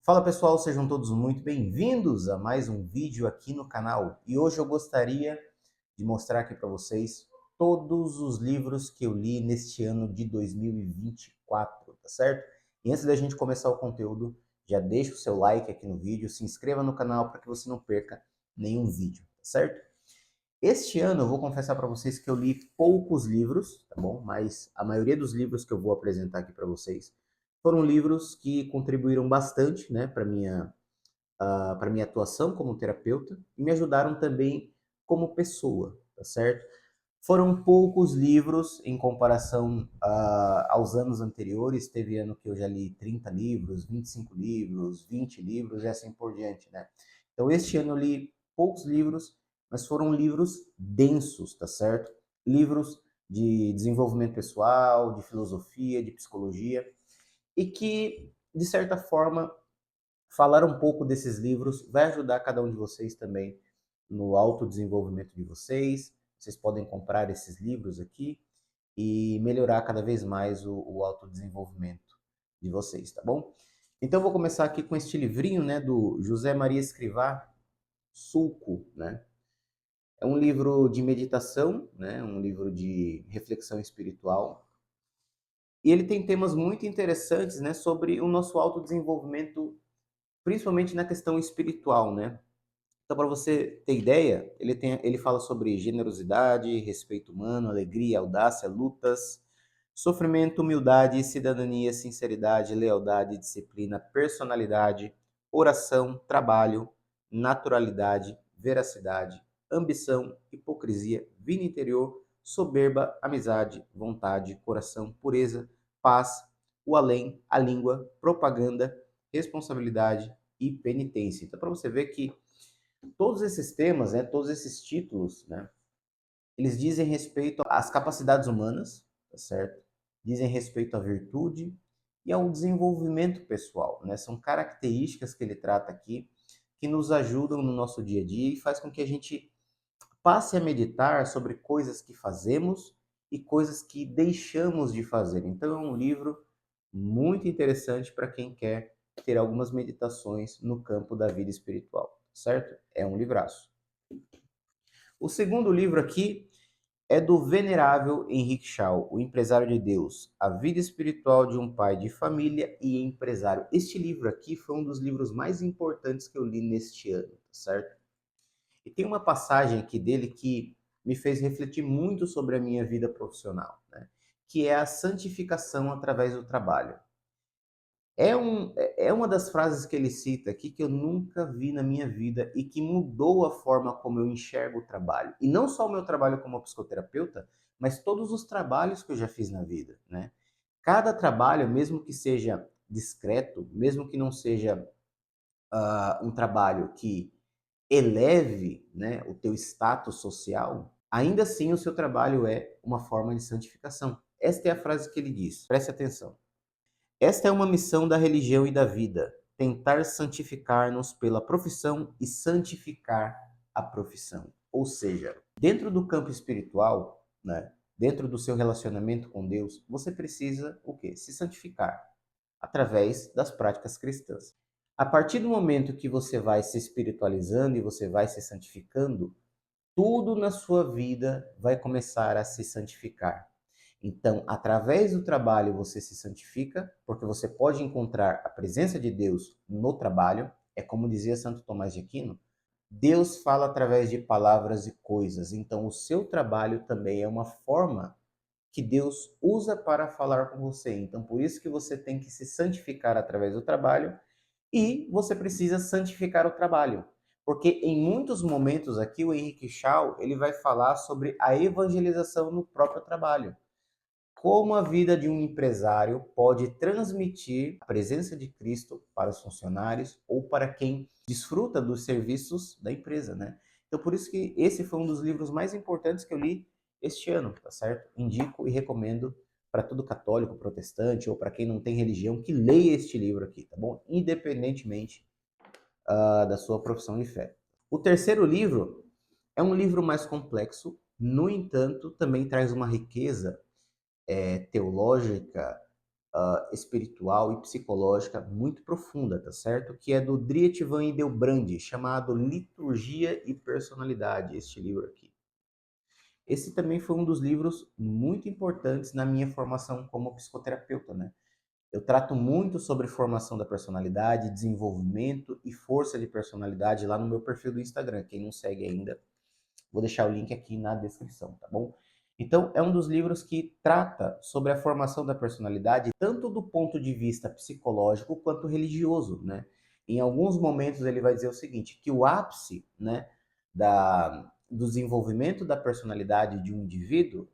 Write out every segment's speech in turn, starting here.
Fala pessoal, sejam todos muito bem-vindos a mais um vídeo aqui no canal. E hoje eu gostaria de mostrar aqui para vocês todos os livros que eu li neste ano de 2024, tá certo? E antes da gente começar o conteúdo, já deixa o seu like aqui no vídeo, se inscreva no canal para que você não perca nenhum vídeo, tá certo? Este ano eu vou confessar para vocês que eu li poucos livros, tá bom? Mas a maioria dos livros que eu vou apresentar aqui para vocês foram livros que contribuíram bastante, né, para minha atuação como terapeuta e me ajudaram também como pessoa, tá certo? Foram poucos livros em comparação aos anos anteriores. Teve ano que eu já li 30 livros, 25 livros, 20 livros e assim por diante, né? Então, este ano eu li poucos livros, mas foram livros densos, tá certo? Livros de desenvolvimento pessoal, de filosofia, de psicologia, e que, de certa forma, falar um pouco desses livros vai ajudar cada um de vocês também no autodesenvolvimento de vocês. Vocês podem comprar esses livros aqui e melhorar cada vez mais o autodesenvolvimento de vocês, tá bom? Então eu vou começar aqui com este livrinho, né, do José Maria Escrivá, Sulco, né? É um livro de meditação, né, um livro de reflexão espiritual. E ele tem temas muito interessantes, né, sobre o nosso autodesenvolvimento, principalmente na questão espiritual, né? Então, para você ter ideia, ele fala sobre generosidade, respeito humano, alegria, audácia, lutas, sofrimento, humildade, cidadania, sinceridade, lealdade, disciplina, personalidade, oração, trabalho, naturalidade, veracidade, ambição, hipocrisia, vida interior, soberba, amizade, vontade, coração, pureza, paz, o além, a língua, propaganda, responsabilidade e penitência. Então, para você ver que todos esses temas, né, todos esses títulos, né, eles dizem respeito às capacidades humanas, tá certo? Dizem respeito à virtude e ao desenvolvimento pessoal, né? São características que ele trata aqui que nos ajudam no nosso dia a dia e faz com que a gente passe a meditar sobre coisas que fazemos e coisas que deixamos de fazer. Então é um livro muito interessante para quem quer ter algumas meditações no campo da vida espiritual, certo? É um livraço. O segundo livro aqui é do venerável Henrique Shaw, o empresário de Deus, a vida espiritual de um pai de família e empresário. Este livro aqui foi um dos livros mais importantes que eu li neste ano, certo? E tem uma passagem aqui dele que me fez refletir muito sobre a minha vida profissional, né? Que é a santificação através do trabalho. É uma das frases que ele cita aqui que eu nunca vi na minha vida e que mudou a forma como eu enxergo o trabalho. E não só o meu trabalho como psicoterapeuta, mas todos os trabalhos que eu já fiz na vida, né? Cada trabalho, mesmo que seja discreto, mesmo que não seja um trabalho que eleve, né, o teu status social, ainda assim o seu trabalho é uma forma de santificação. Esta é a frase que ele diz. Preste atenção. Esta é uma missão da religião e da vida, tentar santificar-nos pela profissão e santificar a profissão. Ou seja, dentro do campo espiritual, né, dentro do seu relacionamento com Deus, você precisa o quê? Se santificar através das práticas cristãs. A partir do momento que você vai se espiritualizando e você vai se santificando, tudo na sua vida vai começar a se santificar. Então, através do trabalho você se santifica, porque você pode encontrar a presença de Deus no trabalho. É como dizia Santo Tomás de Aquino, Deus fala através de palavras e coisas. Então, o seu trabalho também é uma forma que Deus usa para falar com você. Então, por isso que você tem que se santificar através do trabalho e você precisa santificar o trabalho. Porque em muitos momentos aqui o Henrique Shaw, ele vai falar sobre a evangelização no próprio trabalho. Como a vida de um empresário pode transmitir a presença de Cristo para os funcionários ou para quem desfruta dos serviços da empresa, né? Então, por isso que esse foi um dos livros mais importantes que eu li este ano, tá certo? Indico e recomendo para todo católico, protestante ou para quem não tem religião que leia este livro aqui, tá bom? Independentemente da sua profissão de fé. O terceiro livro é um livro mais complexo, no entanto, também traz uma riqueza teológica espiritual e psicológica muito profunda, tá certo? Que é do Dietrich Van Hildebrand, chamado Liturgia e Personalidade, este livro aqui. Esse também foi um dos livros muito importantes na minha formação como psicoterapeuta, né? Eu trato muito sobre formação da personalidade, desenvolvimento e força de personalidade lá no meu perfil do Instagram. Quem não segue ainda, vou deixar o link aqui na descrição, tá bom? Então, é um dos livros que trata sobre a formação da personalidade, tanto do ponto de vista psicológico quanto religioso, né? Em alguns momentos ele vai dizer o seguinte, que o ápice, né, do desenvolvimento da personalidade de um indivíduo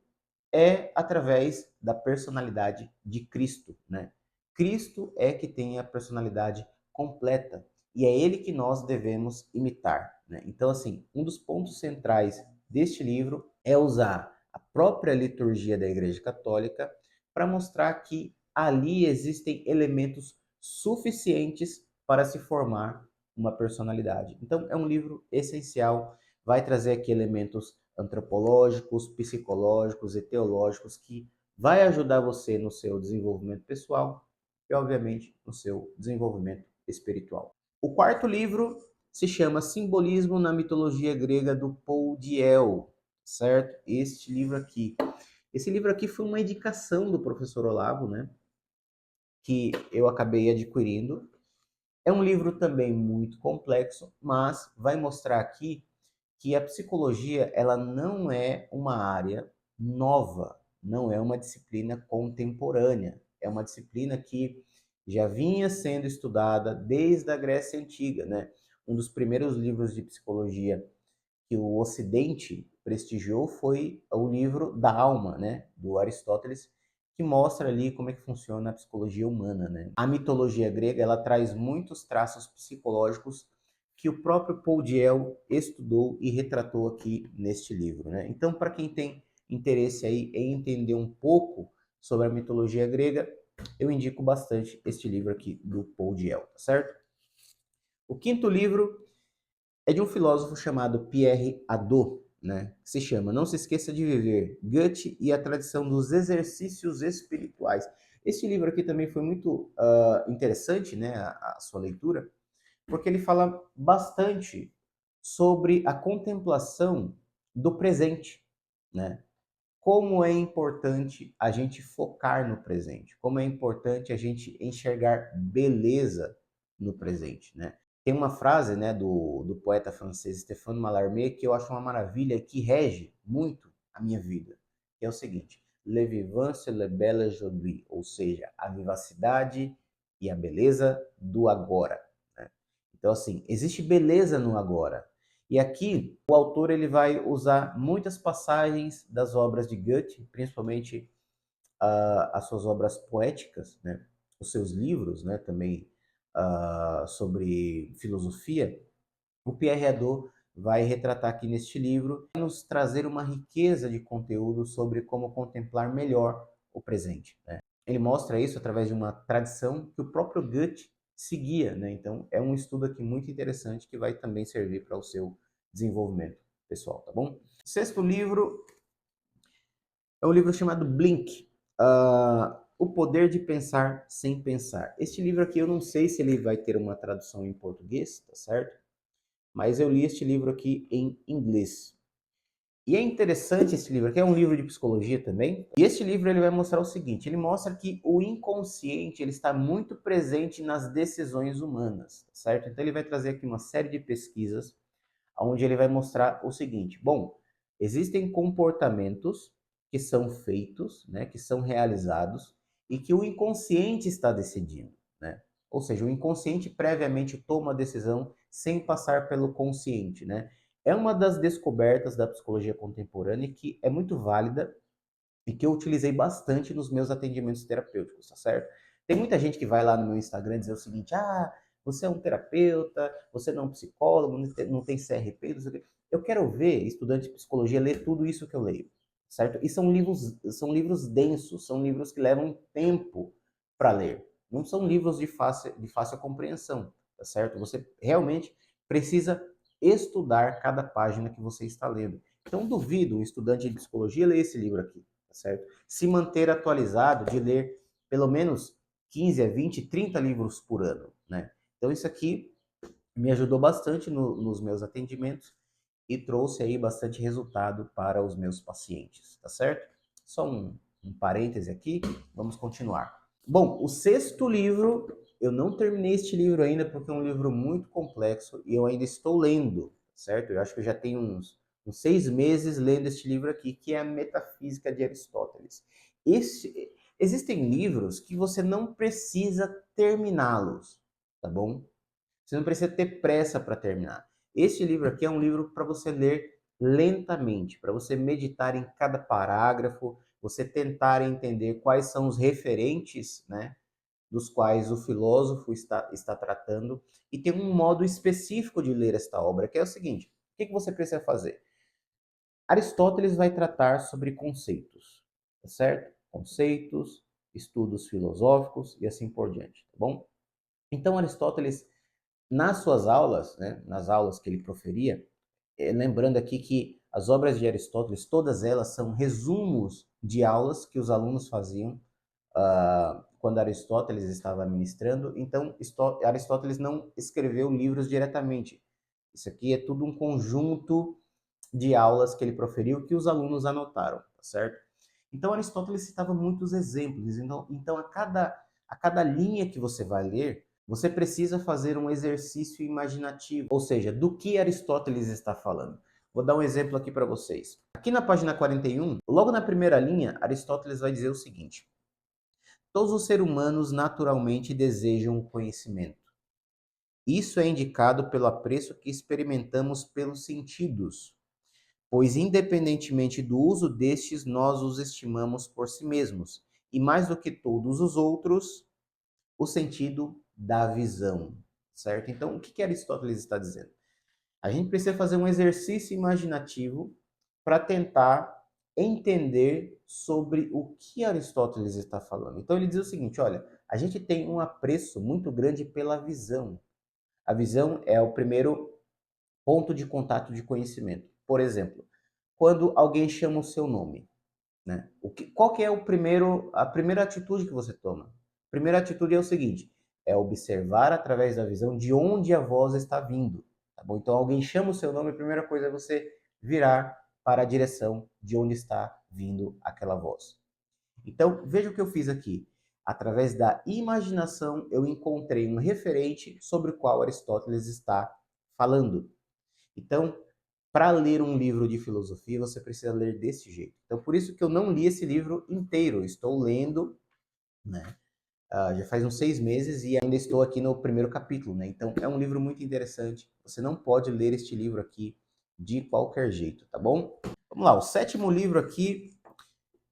é através da personalidade de Cristo, né? Cristo é que tem a personalidade completa e é ele que nós devemos imitar, né? Então, assim, um dos pontos centrais deste livro é usar a própria liturgia da Igreja Católica para mostrar que ali existem elementos suficientes para se formar uma personalidade. Então, é um livro essencial, vai trazer aqui elementos antropológicos, psicológicos e teológicos que vai ajudar você no seu desenvolvimento pessoal e, obviamente, no seu desenvolvimento espiritual. O quarto livro se chama Simbolismo na Mitologia Grega, do Paul Diel, certo? Este livro aqui. Esse livro aqui foi uma indicação do professor Olavo, né? Que eu acabei adquirindo. É um livro também muito complexo, mas vai mostrar aqui que a psicologia ela não é uma área nova, não é uma disciplina contemporânea, é uma disciplina que já vinha sendo estudada desde a Grécia Antiga, né? Um dos primeiros livros de psicologia que o Ocidente prestigiou foi o livro da Alma, né, do Aristóteles, que mostra ali como é que funciona a psicologia humana, né? A mitologia grega, ela traz muitos traços psicológicos que o próprio Paul Diel estudou e retratou aqui neste livro, né? Então, para quem tem interesse aí em entender um pouco sobre a mitologia grega, eu indico bastante este livro aqui do Paul Diel, tá certo? O quinto livro é de um filósofo chamado Pierre Hadot, né? Que se chama Não Se Esqueça de Viver, Goethe e a Tradição dos Exercícios Espirituais. Este livro aqui também foi muito interessante, né, a sua leitura, porque ele fala bastante sobre a contemplação do presente, né? Como é importante a gente focar no presente, como é importante a gente enxergar beleza no presente, né? Tem uma frase, né, do poeta francês Stéphane Mallarmé que eu acho uma maravilha, que rege muito a minha vida, que é o seguinte: Le vivant, c'est le bel aujourd'hui, ou seja, a vivacidade e a beleza do agora, né? Então, assim, existe beleza no agora. E aqui o autor ele vai usar muitas passagens das obras de Goethe, principalmente as suas obras poéticas, né? Os seus livros, né? Também sobre filosofia. O Pierre Hadot vai retratar aqui neste livro, nos trazer uma riqueza de conteúdo sobre como contemplar melhor o presente, né? Ele mostra isso através de uma tradição que o próprio Goethe seguia, né? Então, é um estudo aqui muito interessante que vai também servir para o seu desenvolvimento pessoal, tá bom? O sexto livro é um livro chamado Blink, O Poder de Pensar Sem Pensar. Este livro aqui eu não sei se ele vai ter uma tradução em português, tá certo? Mas eu li este livro aqui em inglês. E é interessante esse livro aqui, é um livro de psicologia também. E este livro ele vai mostrar o seguinte, ele mostra que o inconsciente ele está muito presente nas decisões humanas, certo? Então ele vai trazer aqui uma série de pesquisas onde ele vai mostrar o seguinte, bom, existem comportamentos que são feitos, né, que são realizados e que o inconsciente está decidindo, né? Ou seja, o inconsciente previamente toma a decisão sem passar pelo consciente, né? É uma das descobertas da psicologia contemporânea que é muito válida e que eu utilizei bastante nos meus atendimentos terapêuticos, tá certo? Tem muita gente que vai lá no meu Instagram dizer o seguinte, você é um terapeuta, você não é um psicólogo, não tem CRP, não sei o quê. Eu quero ver estudante de psicologia ler tudo isso que eu leio, certo? E são livros densos, são livros que levam tempo para ler. Não são livros de fácil compreensão, tá certo? Você realmente precisa estudar cada página que você está lendo. Então, duvido um estudante de psicologia ler esse livro aqui, tá certo? Se manter atualizado, de ler pelo menos 15 a 20, 30 livros por ano, né? Então isso aqui me ajudou bastante nos meus atendimentos e trouxe aí bastante resultado para os meus pacientes, tá certo? Só um parêntese aqui, vamos continuar. Bom, o sexto livro, eu não terminei este livro ainda porque é um livro muito complexo e eu ainda estou lendo, certo? Eu acho que eu já tenho uns 6 meses lendo este livro aqui, que é a Metafísica de Aristóteles. Existem livros que você não precisa terminá-los, tá bom? Você não precisa ter pressa para terminar. Este livro aqui é um livro para você ler lentamente, para você meditar em cada parágrafo, você tentar entender quais são os referentes, né, dos quais o filósofo está tratando, e tem um modo específico de ler esta obra, que é o seguinte: o que você precisa fazer? Aristóteles vai tratar sobre conceitos, tá certo? Conceitos, estudos filosóficos e assim por diante, tá bom? Então, Aristóteles, nas suas aulas, né, nas aulas que ele proferia, lembrando aqui que as obras de Aristóteles, todas elas são resumos de aulas que os alunos faziam quando Aristóteles estava ministrando. Então, Aristóteles não escreveu livros diretamente. Isso aqui é tudo um conjunto de aulas que ele proferiu que os alunos anotaram, tá certo? Então, Aristóteles citava muitos exemplos. Então a cada linha que você vai ler, você precisa fazer um exercício imaginativo, ou seja, do que Aristóteles está falando. Vou dar um exemplo aqui para vocês. Aqui na página 41, logo na primeira linha, Aristóteles vai dizer o seguinte: todos os seres humanos naturalmente desejam o conhecimento. Isso é indicado pelo apreço que experimentamos pelos sentidos, pois independentemente do uso destes, nós os estimamos por si mesmos, e mais do que todos os outros, o sentido da visão, certo? Então, o que Aristóteles está dizendo? A gente precisa fazer um exercício imaginativo para tentar entender sobre o que Aristóteles está falando. Então, ele diz o seguinte: olha, a gente tem um apreço muito grande pela visão. A visão é o primeiro ponto de contato de conhecimento. Por exemplo, quando alguém chama o seu nome, né? Qual que é a primeira atitude que você toma? A primeira atitude é o seguinte: é observar através da visão de onde a voz está vindo. Tá bom? Então, alguém chama o seu nome, a primeira coisa é você virar para a direção de onde está vindo aquela voz. Então, veja o que eu fiz aqui. Através da imaginação, eu encontrei um referente sobre o qual Aristóteles está falando. Então, para ler um livro de filosofia, você precisa ler desse jeito. Então, por isso que eu não li esse livro inteiro. Estou lendo, né? Já faz uns 6 meses e ainda estou aqui no primeiro capítulo, né? Então, é um livro muito interessante. Você não pode ler este livro aqui de qualquer jeito, tá bom? Vamos lá, o sétimo livro aqui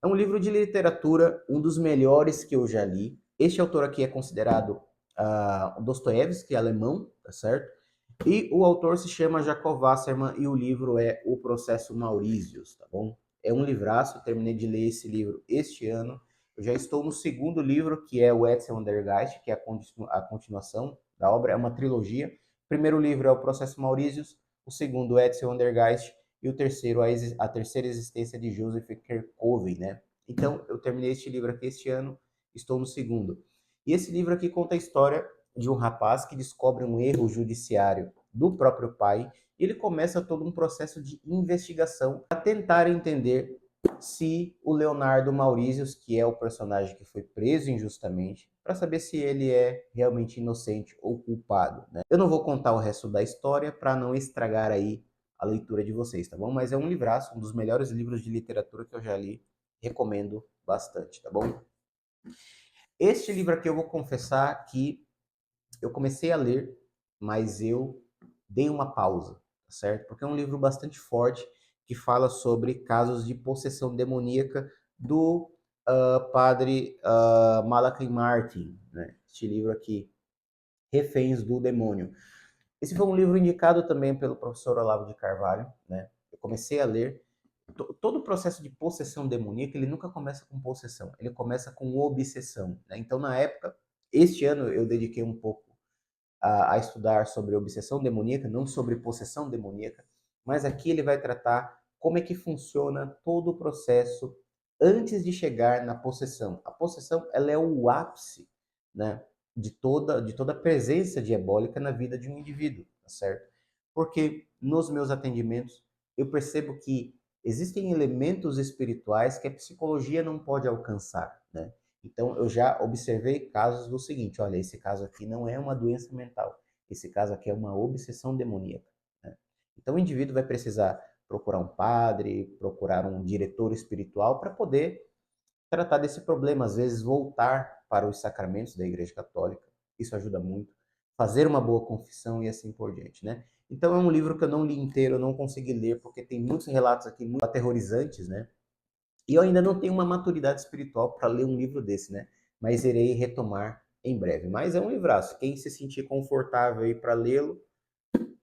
é um livro de literatura, um dos melhores que eu já li. Este autor aqui é considerado Dostoiévski, alemão, tá certo? E o autor se chama Jacob Wasserman e o livro é O Processo Maurícios, tá bom? É um livraço, terminei de ler esse livro este ano. Eu já estou no segundo livro, que é o Edsel on der Geist, que é a continuação da obra, é uma trilogia. O primeiro livro é O Processo Maurícios, o segundo Edsel on der Geist e o terceiro a terceira existência de Joseph Kerkoven, né? Então, eu terminei este livro aqui este ano, estou no segundo. E esse livro aqui conta a história de um rapaz que descobre um erro judiciário do próprio pai e ele começa todo um processo de investigação para tentar entender se o Leonardo Mauritius, que é o personagem que foi preso injustamente, para saber se ele é realmente inocente ou culpado, né? Eu não vou contar o resto da história para não estragar aí a leitura de vocês, tá bom? Mas é um livraço, um dos melhores livros de literatura que eu já li, recomendo bastante, tá bom? Este livro aqui eu vou confessar que eu comecei a ler, mas eu dei uma pausa, tá certo? Porque é um livro bastante forte que fala sobre casos de possessão demoníaca do padre Malachi Martin, né? Este livro aqui, Reféns do Demônio. Esse foi um livro indicado também pelo professor Olavo de Carvalho, né? Eu comecei a ler. Todo o processo de possessão demoníaca, ele nunca começa com possessão, ele começa com obsessão, né? Então, na época, este ano eu dediquei um pouco a estudar sobre obsessão demoníaca, não sobre possessão demoníaca, mas aqui ele vai tratar como é que funciona todo o processo antes de chegar na possessão. A possessão, ela é o ápice, né, de toda a presença diabólica na vida de um indivíduo, tá certo? Porque nos meus atendimentos eu percebo que existem elementos espirituais que a psicologia não pode alcançar, né? Então eu já observei casos do seguinte, olha, esse caso aqui não é uma doença mental, esse caso aqui é uma obsessão demoníaca, né? Então o indivíduo vai precisar procurar um padre, procurar um diretor espiritual para poder tratar desse problema, às vezes voltar para os sacramentos da Igreja Católica, isso ajuda muito, fazer uma boa confissão e assim por diante, né? Então é um livro que eu não li inteiro, eu não consegui ler, porque tem muitos relatos aqui muito aterrorizantes, né? E eu ainda não tenho uma maturidade espiritual para ler um livro desse, né? Mas irei retomar em breve. Mas é um livraço, quem se sentir confortável aí para lê-lo,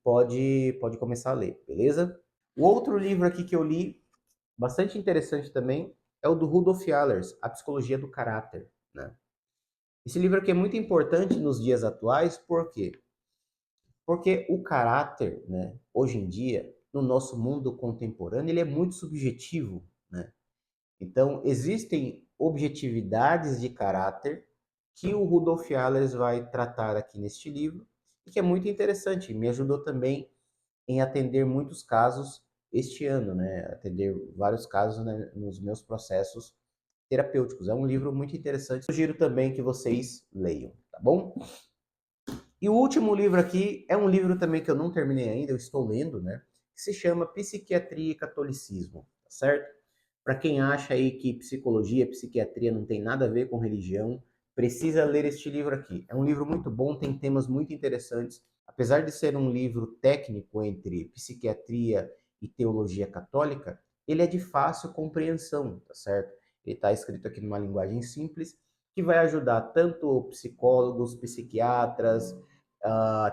pode começar a ler, beleza? O outro livro aqui que eu li, bastante interessante também, é o do Rudolf Allers, A Psicologia do Caráter, né? Esse livro aqui é muito importante nos dias atuais, por quê? Porque o caráter, né, hoje em dia, no nosso mundo contemporâneo, ele é muito subjetivo, né? Então, existem objetividades de caráter que o Rudolf Allers vai tratar aqui neste livro, e que é muito interessante, me ajudou também em atender muitos casos este ano, né? Atender vários casos, né, nos meus processos terapêuticos. É um livro muito interessante. Sugiro também que vocês leiam, tá bom? E o último livro aqui é um livro também que eu não terminei ainda, eu estou lendo, né? Que se chama Psiquiatria e Catolicismo, tá certo? Para quem acha aí que psicologia, psiquiatria não tem nada a ver com religião, precisa ler este livro aqui. É um livro muito bom, tem temas muito interessantes. Apesar de ser um livro técnico entre psiquiatria e teologia católica, ele é de fácil compreensão, tá certo? Ele está escrito aqui numa linguagem simples, que vai ajudar tanto psicólogos, psiquiatras,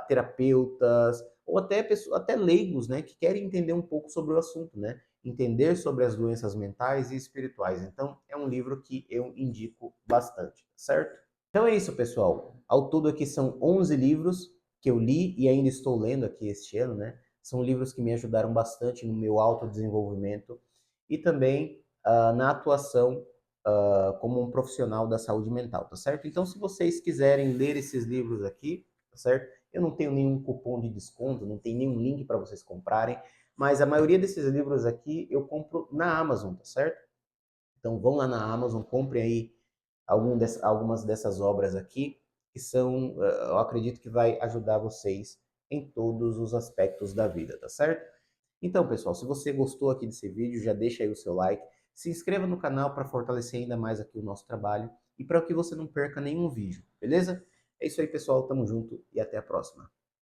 terapeutas, ou até, até leigos, né, que querem entender um pouco sobre o assunto, né? Entender sobre as doenças mentais e espirituais. Então, é um livro que eu indico bastante, certo? Então é isso, pessoal. Ao todo aqui são 11 livros que eu li e ainda estou lendo aqui este ano, né? São livros que me ajudaram bastante no meu autodesenvolvimento e também na atuação como um profissional da saúde mental, tá certo? Então, se vocês quiserem ler esses livros aqui, tá certo? Eu não tenho nenhum cupom de desconto, não tem nenhum link para vocês comprarem, mas a maioria desses livros aqui eu compro na Amazon, tá certo? Então vão lá na Amazon, comprem aí algumas dessas obras aqui, que são, eu acredito que vai ajudar vocês em todos os aspectos da vida, tá certo? Então, pessoal, se você gostou aqui desse vídeo, já deixa aí o seu like, se inscreva no canal para fortalecer ainda mais aqui o nosso trabalho e para que você não perca nenhum vídeo, beleza? É isso aí, pessoal, tamo junto e até a próxima.